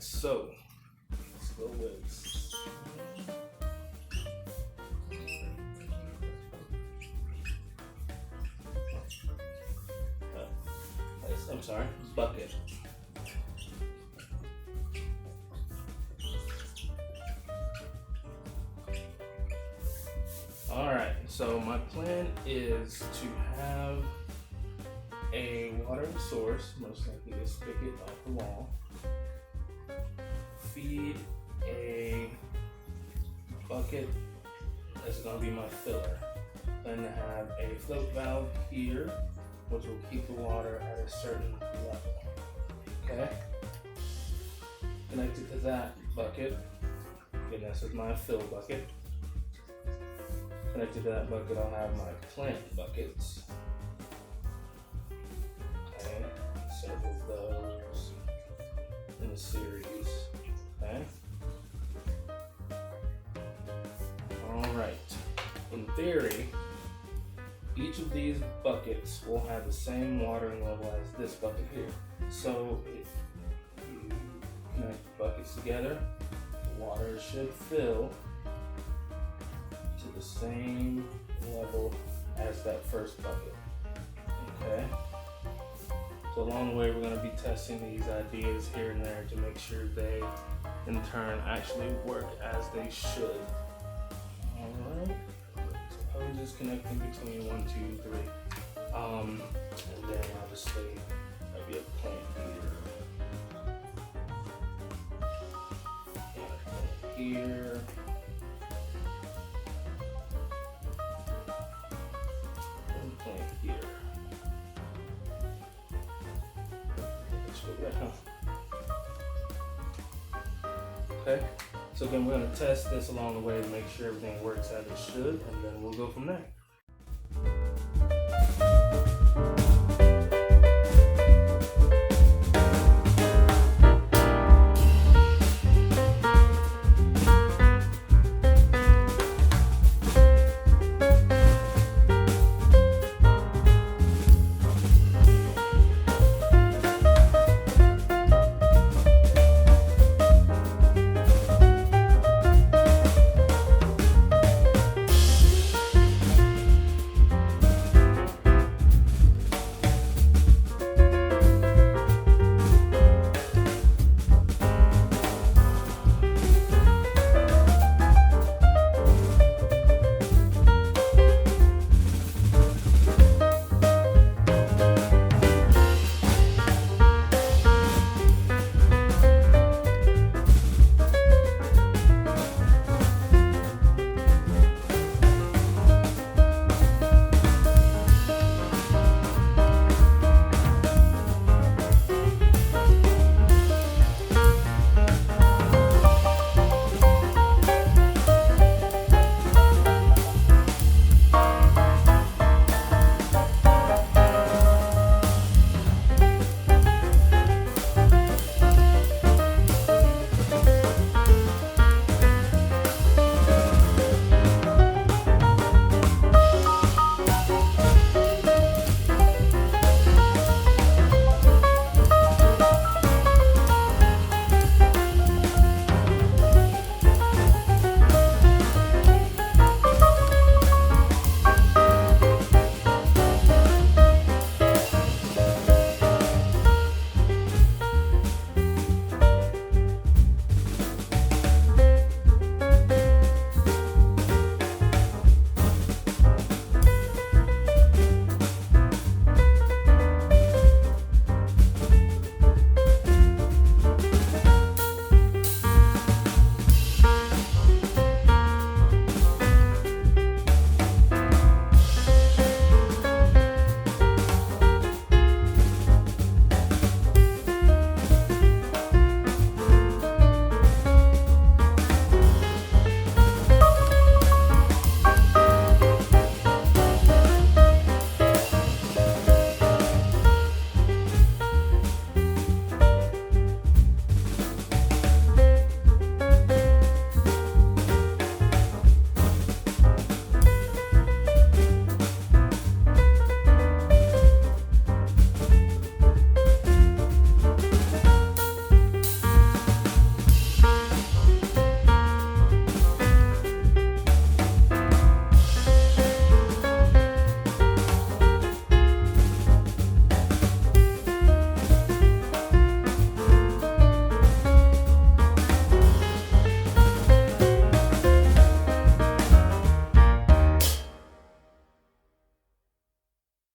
so let's go with I'm sorry, bucket. Alright, so my plan is to have a watering source, most likely a spigot off the wall, feed a bucket that's going to be my filler, then have a float valve here, which will keep the water at a certain level. Okay? Connected to that bucket, again, this is my fill bucket. Connected to that bucket, I'll have my plant buckets. Okay, several of those in a series. Okay. Alright. In theory, each of these buckets will have the same watering level as this bucket here. So if you connect the buckets together, the water should fill to the same level as that first bucket. Okay? So along the way, we're going to be testing these ideas here and there to make sure they, in turn, actually work as they should. Alright. So hoses connecting between 1, 2, 3. And then obviously, there'll be a plant here. Here. Here. Okay, so then we're going to test this along the way to make sure everything works as it should, and then we'll go from there.